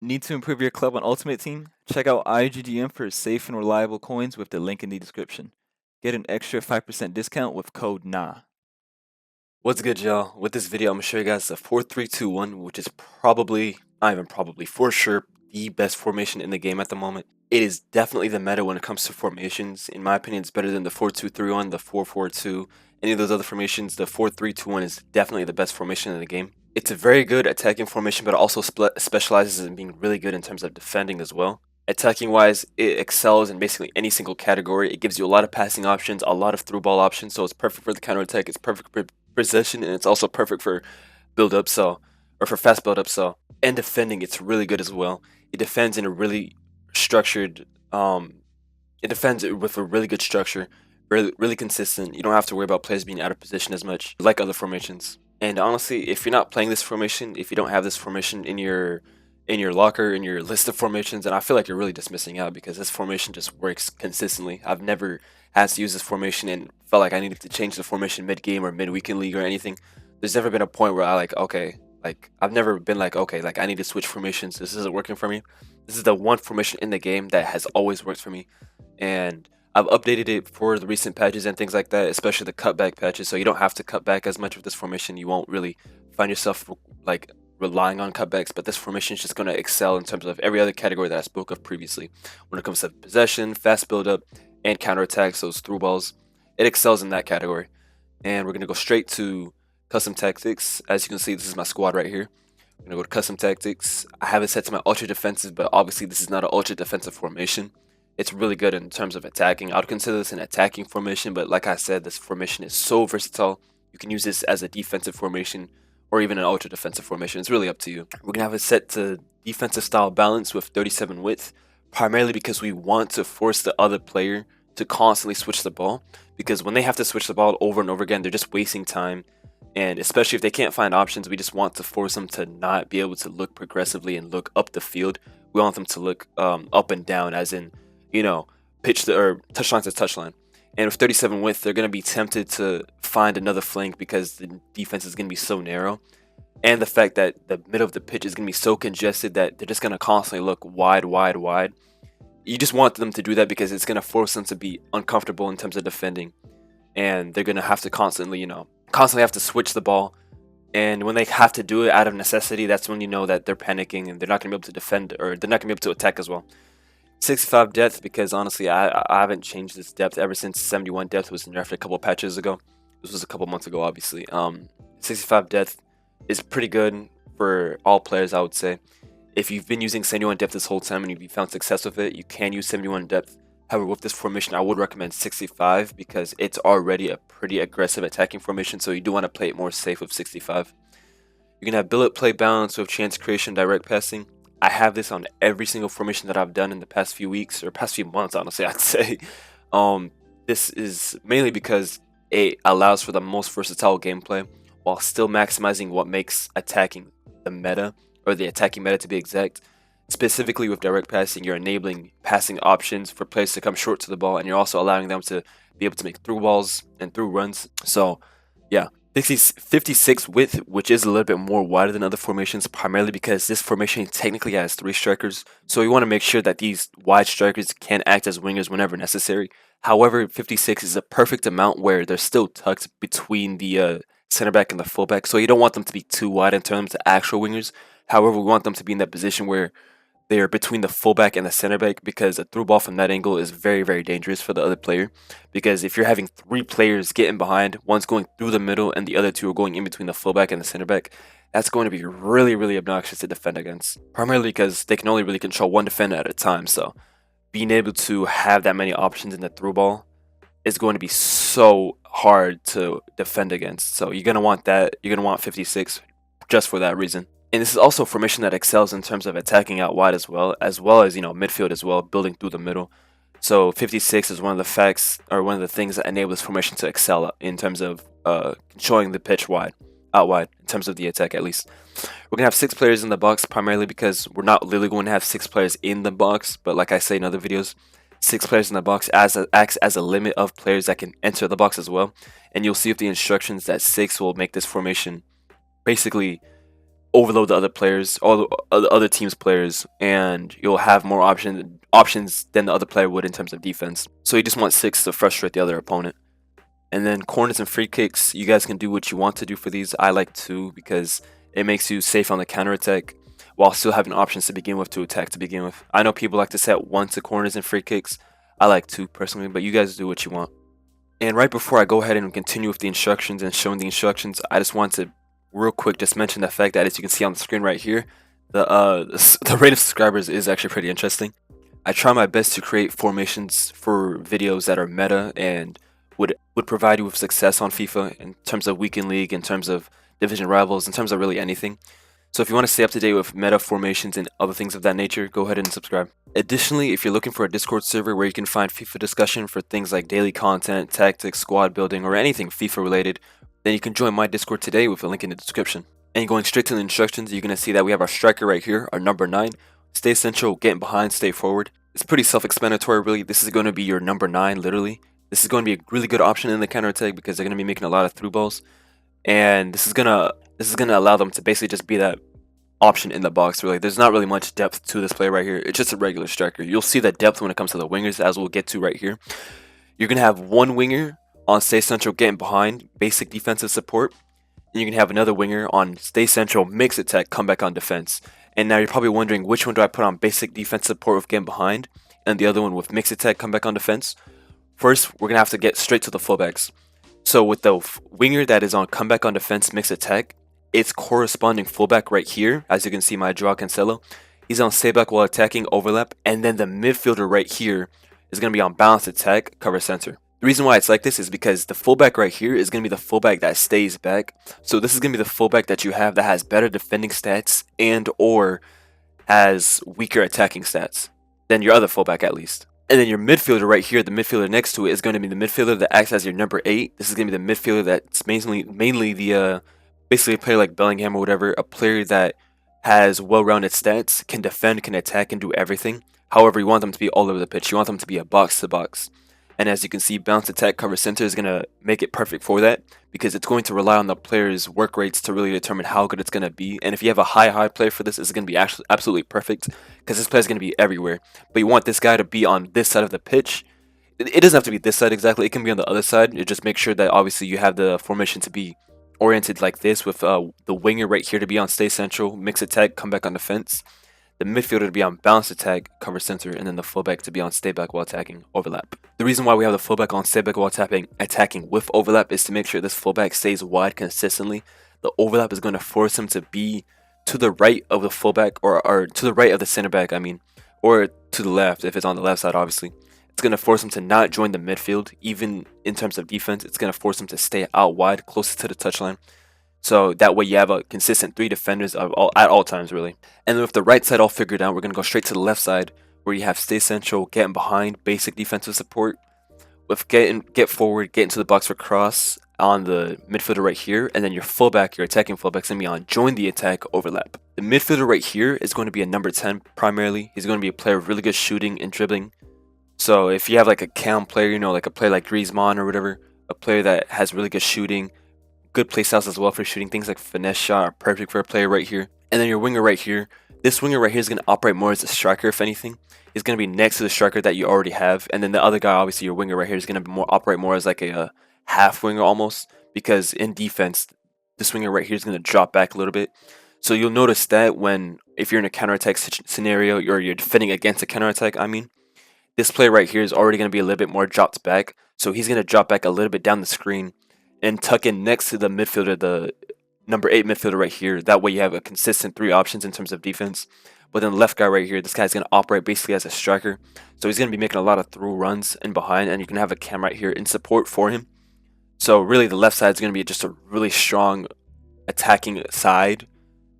Need to improve your club on Ultimate Team? Check out IGGM for safe and reliable coins with the link in the description. Get an extra 5% discount with code NA. What's good, y'all? With this video, I'm gonna show you guys the 4-3-2-1, which is probably, not even probably, for sure, the best formation in the game at the moment. It is definitely the meta when it comes to formations. In my opinion, it's better than the 4-2-3-1, the 4-4-2, any of those other formations. The 4-3-2-1 is definitely the best formation in the game. It's a very good attacking formation, but it also specializes in being really good in terms of defending as well. Attacking wise, it excels in basically any single category. It gives you a lot of passing options, a lot of through ball options, so it's perfect for the counter attack. It's perfect for possession, and it's also perfect for build up, or for fast build up. And defending, it's really good as well. It defends in a really structured, it defends with a really good structure, really consistent. You don't have to worry about players being out of position as much like other formations. And honestly, if you're not playing this formation, if you don't have this formation in your locker, in your list of formations, and I feel like you're really just missing out because this formation just works consistently. I've never had to use this formation and felt like I needed to change the formation mid-game or mid-weekend league or anything. There's never been a point where I've never been like, okay, like I need to switch formations. This isn't working for me. This is the one formation in the game that has always worked for me. And I've updated it for the recent patches and things like that, especially the cutback patches. So you don't have to cut back as much with this formation. You won't really find yourself like relying on cutbacks, but this formation is just going to excel in terms of every other category that I spoke of previously. When it comes to possession, fast build-up, and counterattacks, those through balls, it excels in that category. And we're going to go straight to custom tactics. As you can see, this is my squad right here. I'm going to go to custom tactics. I have it set to my ultra defensive, but obviously this is not an ultra defensive formation. It's really good in terms of attacking. I would consider this an attacking formation, but like I said, this formation is so versatile. You can use this as a defensive formation or even an ultra defensive formation. It's really up to you. We're gonna have it set to defensive style balance with 37 width, primarily because we want to force the other player to constantly switch the ball, because when they have to switch the ball over and over again, they're just wasting time. And especially if they can't find options, we just want to force them to not be able to look progressively and look up the field. We want them to look up and down, as in, pitch or touchline to touchline. And with 37 width, they're going to be tempted to find another flank because the defense is going to be so narrow. And the fact that the middle of the pitch is going to be so congested that they're just going to constantly look wide, wide, wide. You just want them to do that because it's going to force them to be uncomfortable in terms of defending. And they're going to have to constantly have to switch the ball. And when they have to do it out of necessity, that's when you know that they're panicking and they're not going to be able to defend, or they're not going to be able to attack as well. 65 depth, because honestly, I haven't changed this depth ever since 71 depth was nerfed a couple patches ago. This was a couple months ago, obviously. 65 depth is pretty good for all players, I would say. If you've been using 71 depth this whole time and you've found success with it, you can use 71 depth. However, with this formation, I would recommend 65 because it's already a pretty aggressive attacking formation, so you do want to play it more safe with 65. You can have billet play balance with chance creation, direct passing. I have this on every single formation that I've done in the past few weeks, or past few months, honestly, I'd say. This is mainly because it allows for the most versatile gameplay while still maximizing what makes attacking the meta, or the attacking meta to be exact. Specifically with direct passing, you're enabling passing options for players to come short to the ball, and you're also allowing them to be able to make through balls and through runs. So, yeah. 56 width, which is a little bit more wider than other formations, primarily because this formation technically has 3 strikers, so we want to make sure that these wide strikers can act as wingers whenever necessary. However, 56 is a perfect amount where they're still tucked between the center back and the fullback, so you don't want them to be too wide and turn them to actual wingers. However, we want them to be in that position where they're between the fullback and the center back, because a through ball from that angle is very, very dangerous for the other player. Because if you're having 3 players getting behind, one's going through the middle and the other 2 are going in between the fullback and the center back, that's going to be really, really obnoxious to defend against. Primarily because they can only really control one defender at a time, so being able to have that many options in the through ball is going to be so hard to defend against. So you're going to want that. You're going to want 56 just for that reason. And this is also a formation that excels in terms of attacking out wide as well as midfield as well, building through the middle. So 56 is one of the facts, or one of the things that enable this formation to excel in terms of controlling the pitch out wide, in terms of the attack at least. We're going to have 6 players in the box, primarily because we're not literally going to have 6 players in the box, but like I say in other videos, 6 players in the box acts as a limit of players that can enter the box as well. And you'll see with the instructions that 6 will make this formation basically overload the other players, all the other team's players, and you'll have more options than the other player would in terms of defense. So you just want 6 to frustrate the other opponent. And then corners and free kicks, you guys can do what you want to do for these. I like 2 because it makes you safe on the counter attack while still having options to begin with to attack to begin with. I know people like to set 1 to corners and free kicks. I like 2 personally, but you guys do what you want. And right before I go ahead and continue with the instructions and showing the instructions, I just want to real quick just mention the fact that, as you can see on the screen right here, the rate of subscribers is actually pretty interesting. I try my best to create formations for videos that are meta and would provide you with success on FIFA in terms of weekend league, in terms of division rivals, in terms of really anything. So if you want to stay up to date with meta formations and other things of that nature, go ahead and subscribe. Additionally, if you're looking for a Discord server where you can find FIFA discussion for things like daily content, tactics, squad building, or anything FIFA related, then you can join my Discord today with a link in the description. And going straight to the instructions, you're going to see that we have our striker right here, our number 9. Stay central, getting behind, stay forward. It's pretty self-explanatory, really. This is going to be your number 9, literally. This is going to be a really good option in the counter attack because they're going to be making a lot of through balls. And this is gonna allow them to basically just be that option in the box. Really, there's not really much depth to this play right here. It's just a regular striker. You'll see the depth when it comes to the wingers, as we'll get to right here. You're gonna have one winger on stay central, getting behind, basic defensive support, and you can have another winger on stay central, mix attack, come back on defense. And now you're probably wondering, which one do I put on basic defense support with getting behind, and the other one with mix attack, come back on defense? First, we're gonna have to get straight to the fullbacks. So with the winger that is on comeback on defense, mix attack, its corresponding fullback right here, as you can see, my Joao Cancelo, he's on stay back while attacking, overlap, and then the midfielder right here is going to be on balanced attack, cover center. The reason why it's like this is because the fullback right here is going to be the fullback that stays back. So this is going to be the fullback that you have that has better defending stats and or has weaker attacking stats than your other fullback at least. And then your midfielder right here, the midfielder next to it, is going to be the midfielder that acts as your number 8. This is going to be the midfielder that's mainly the basically a player like Bellingham or whatever, a player that has well-rounded stats, can defend, can attack, and do everything. However, you want them to be all over the pitch. You want them to be a box-to-box. And as you can see, bounce attack, cover center is going to make it perfect for that because it's going to rely on the player's work rates to really determine how good it's going to be. And if you have a high player for this, it's going to be actually absolutely perfect because this player is going to be everywhere. But you want this guy to be on this side of the pitch. It doesn't have to be this side exactly. It can be on the other side. You just make sure that obviously you have the formation to be oriented like this, with the winger right here to be on stay central, mix attack, come back on defense, the midfielder to be on balance attack, cover center, and then the fullback to be on stay back while attacking, overlap. The reason why we have the fullback on stay back while attacking with overlap is to make sure this fullback stays wide consistently. The overlap is going to force him to be to the right of the fullback, or to the right of the center back, I mean, or to the left if it's on the left side, obviously. It's going to force him to not join the midfield, even in terms of defense. It's going to force him to stay out wide, closest to the touchline. So that way you have a consistent 3 defenders at all times, really. And then with the right side all figured out, we're going to go straight to the left side, where you have stay central, getting behind, basic defensive support, with get forward, get into the box for cross on the midfielder right here, and then your fullback, your attacking fullback, is going to be on join the attack, overlap. The midfielder right here is going to be a number 10 primarily. He's going to be a player with really good shooting and dribbling. So if you have like a cam player, you know, like a player like Griezmann or whatever, a player that has really good shooting, good play styles as well for shooting, things like finesse shot are perfect for a player right here. And then your winger right here, this winger right here is going to operate more as a striker, if anything. He's going to be next to the striker that you already have. And then the other guy, obviously your winger right here, is going to operate more as like a half winger almost, because in defense, this winger right here is going to drop back a little bit. So you'll notice that if you're in a counterattack scenario, or you're defending against a counterattack, I mean, this player right here is already going to be a little bit more dropped back. So he's going to drop back a little bit down the screen and tuck in next to the midfielder, the number 8 midfielder right here. That way you have a consistent 3 options in terms of defense. But then the left guy right here, this guy's going to operate basically as a striker. So he's going to be making a lot of through runs and behind, and you can have a cam right here in support for him. So really the left side is going to be just a really strong attacking side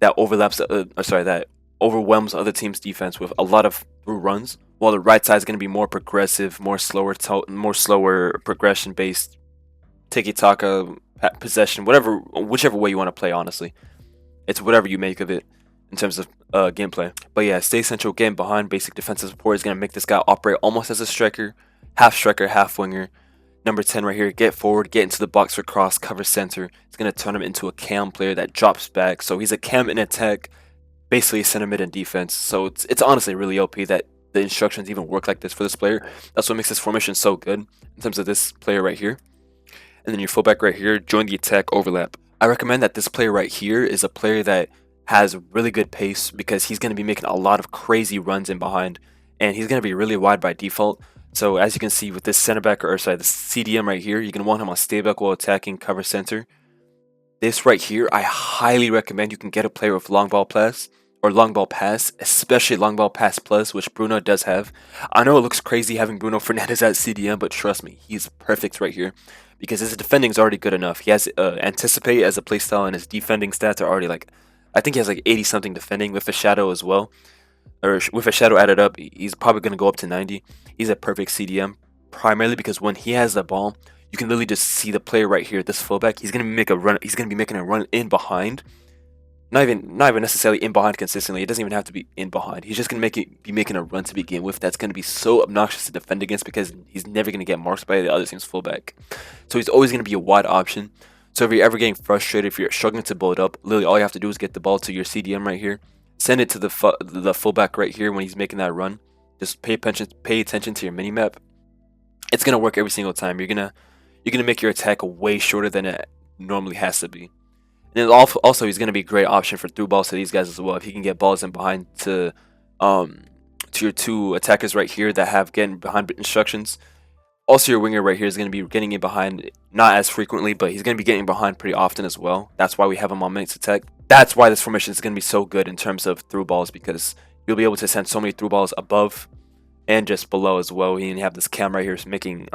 that that overwhelms other team's defense with a lot of through runs, while the right side is going to be more progressive, more slower progression based, tiki-taka, possession, whichever way you want to play, honestly. It's whatever you make of it in terms of gameplay. But yeah, stay central, getting behind, basic defensive support is going to make this guy operate almost as a striker, half winger. number 10 right here, get forward, get into the box for cross, cover center. It's going to turn him into a cam player that drops back. So he's a cam in attack, basically center mid and defense. So it's honestly really OP that the instructions even work like this for this player. That's what makes this formation so good in terms of this player right here. And then your fullback right here, join the attack overlap. I recommend that this player right here is a player that has really good pace because he's going to be making a lot of crazy runs in behind, and he's going to be really wide by default. So as you can see with this center back, or sorry, the CDM right here, you're going to want him on stay back while attacking cover center. This right here, I highly recommend you can get a player with long ball pass or long ball pass, especially long ball pass plus, which Bruno does have. I know it looks crazy having Bruno Fernandes at CDM, but trust me, he's perfect right here because his defending is already good enough. He has anticipate as a playstyle, and his defending stats are already like, I think he has like 80 something defending with a shadow as well, or with a shadow added up. He's probably going to go up to 90. He's a perfect CDM primarily because when he has the ball, you can literally just see the player right here, this fullback. He's gonna make a run. He's gonna be making a run in behind. Not even necessarily in behind consistently. It doesn't even have to be in behind. He's just gonna be making a run to begin with. That's gonna be so obnoxious to defend against because he's never gonna get marked by the other team's fullback. So he's always gonna be a wide option. So if you're ever getting frustrated, if you're struggling to build up, literally all you have to do is get the ball to your CDM right here, send it to the fullback right here when he's making that run. Just pay attention to your mini map. It's gonna work every single time. You're gonna make your attack way shorter than it normally has to be. And then also he's going to be a great option for through balls to these guys as well. If he can get balls in behind to your two attackers right here that have getting behind instructions. Also your winger right here is going to be getting in behind, not as frequently, but he's going to be getting behind pretty often as well. That's why we have him on minutes attack. That's why this formation is going to be so good in terms of through balls, because you'll be able to send so many through balls above and just below as well. And you have this cam right here making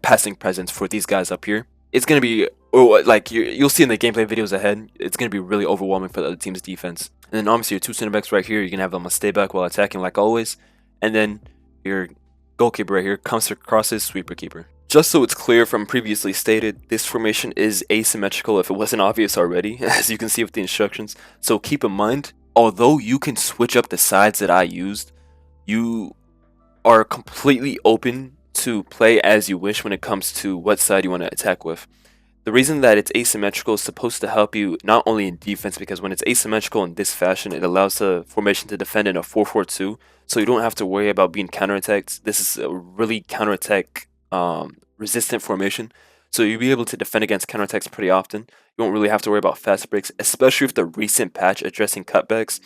passing presence for these guys up here. It's gonna be like you'll see in the gameplay videos ahead. It's gonna be really overwhelming for the other team's defense. And then obviously your two center backs right here, you're gonna have them on stay back while attacking like always. And then your goalkeeper right here comes across his sweeper keeper. Just so it's clear from previously stated, this formation is asymmetrical if it wasn't obvious already, as you can see with the instructions. So keep in mind, although you can switch up the sides that I used, you are completely open to play as you wish when it comes to what side you want to attack with. The reason that it's asymmetrical is supposed to help you not only in defense, because when it's asymmetrical in this fashion, it allows the formation to defend in a 4-4-2, so you don't have to worry about being counterattacked. This is a really counterattack resistant formation, so you'll be able to defend against counterattacks pretty often. You won't really have to worry about fast breaks, especially with the recent patch addressing cutbacks.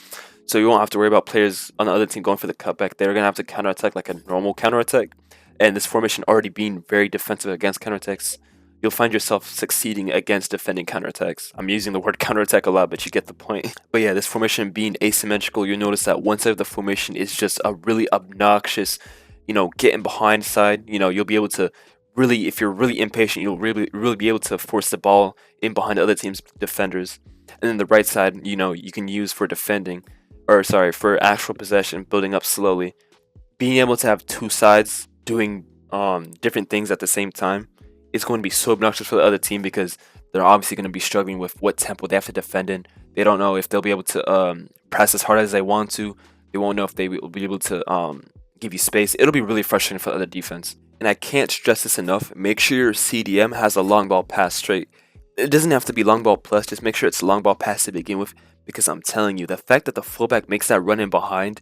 So you won't have to worry about players on the other team going for the cutback. They're going to have to counterattack like a normal counterattack. And this formation already being very defensive against counterattacks, you'll find yourself succeeding against defending counterattacks. I'm using the word counterattack a lot, but you get the point. But yeah, this formation being asymmetrical, you'll notice that one side of the formation is just a really obnoxious, getting behind side. You'll be able to really, if you're really impatient, you'll really be able to force the ball in behind the other team's defenders. And then the right side, you can use for defending, for actual possession, building up slowly. Being able to have two sides doing different things at the same time, it's going to be so obnoxious for the other team because they're obviously going to be struggling with what tempo they have to defend in. They don't know if they'll be able to press as hard as they want to. They won't know if they will be able to give you space. It'll be really frustrating for the other defense. And I can't stress this enough. Make sure your CDM has a long ball pass straight. It doesn't have to be long ball plus. Just make sure it's long ball pass to begin with, because I'm telling you, the fact that the fullback makes that run in behind,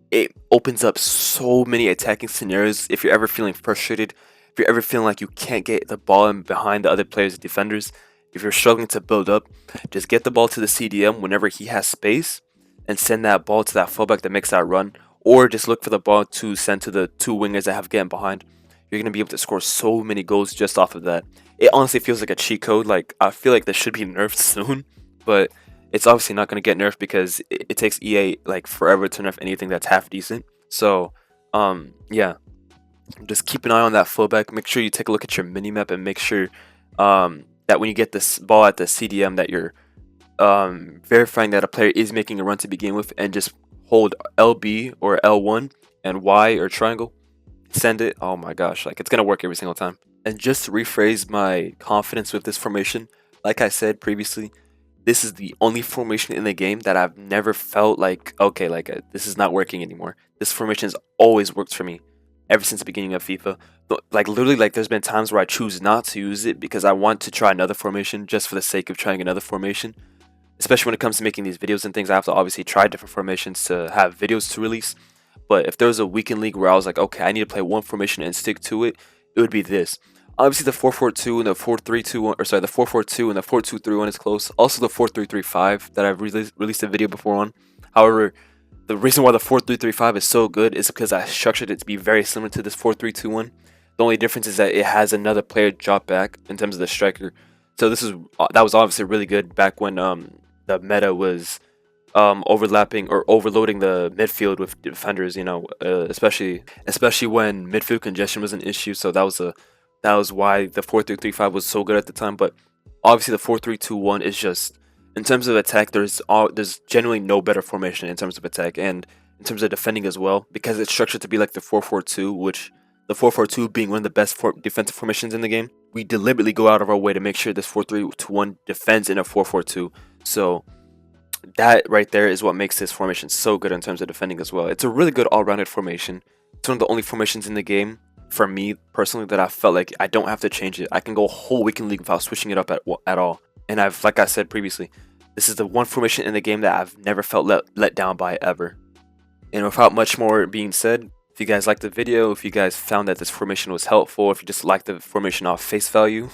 it opens up so many attacking scenarios. If you're ever feeling frustrated, if you're ever feeling like you can't get the ball in behind the other players' defenders, if you're struggling to build up, just get the ball to the CDM whenever he has space and send that ball to that fullback that makes that run, or just look for the ball to send to the two wingers that have getting behind. You're going to be able to score so many goals just off of that. It honestly feels like a cheat code. Like, I feel like this should be nerfed soon, but it's obviously not going to get nerfed because it takes EA like forever to nerf anything that's half decent. So, yeah, just keep an eye on that fullback. Make sure you take a look at your minimap and make sure that when you get this ball at the CDM that you're verifying that a player is making a run to begin with, and just hold LB or L1 and Y or triangle. Send it. Oh my gosh, like, it's going to work every single time. And just to rephrase my confidence with this formation, like I said previously, this is the only formation in the game that I've never felt like, okay, like this is not working anymore. This formation has always worked for me ever since the beginning of FIFA. Like literally, like there's been times where I choose not to use it because I want to try another formation just for the sake of trying another formation. Especially when it comes to making these videos and things, I have to obviously try different formations to have videos to release. But if there was a weekend league where I was like, okay, I need to play one formation and stick to it, it would be this. Obviously, the 4-4-2 and the 4-3-2-1, or sorry, the 4-4-2 and the 4-2-3-1 is close. Also, the 4-3-3-5 that I've released a video before on. However, the reason why the 4-3-3-5 is so good is because I structured it to be very similar to this 4-3-2-1. The only difference is that it has another player drop back in terms of the striker. So that was obviously really good back when the meta was overlapping or overloading the midfield with defenders. Especially when midfield congestion was an issue. So that was why the 4-3-3-5 was so good at the time. But obviously the 4-3-2-1 is just, in terms of attack, there's generally no better formation in terms of attack and in terms of defending as well, because it's structured to be like the 4-4-2, which the 4-4-2 being one of the best defensive formations in the game. We deliberately go out of our way to make sure this 4-3-2-1 defends in a 4-4-2. So that right there is what makes this formation so good in terms of defending as well. It's a really good all-rounded formation. It's one of the only formations in the game, for me personally, that I felt like I don't have to change it. I can go a whole weekend league without switching it up at all. And like I said previously, this is the one formation in the game that I've never felt let down by ever. And without much more being said, if you guys liked the video, if you guys found that this formation was helpful, if you just liked the formation off face value,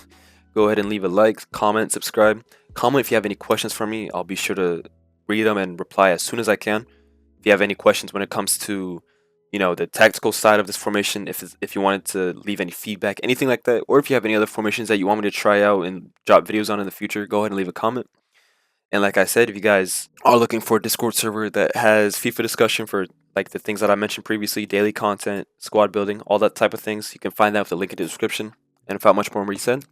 go ahead and leave a like, comment, subscribe. Comment if you have any questions for me. I'll be sure to read them and reply as soon as I can. If you have any questions when it comes to, the tactical side of this formation, if you wanted to leave any feedback, anything like that, or if you have any other formations that you want me to try out and drop videos on in the future, go ahead and leave a comment. And like I said, if you guys are looking for a Discord server that has FIFA discussion for like the things that I mentioned previously, daily content, squad building, all that type of things, you can find that with the link in the description. And without much more to be said,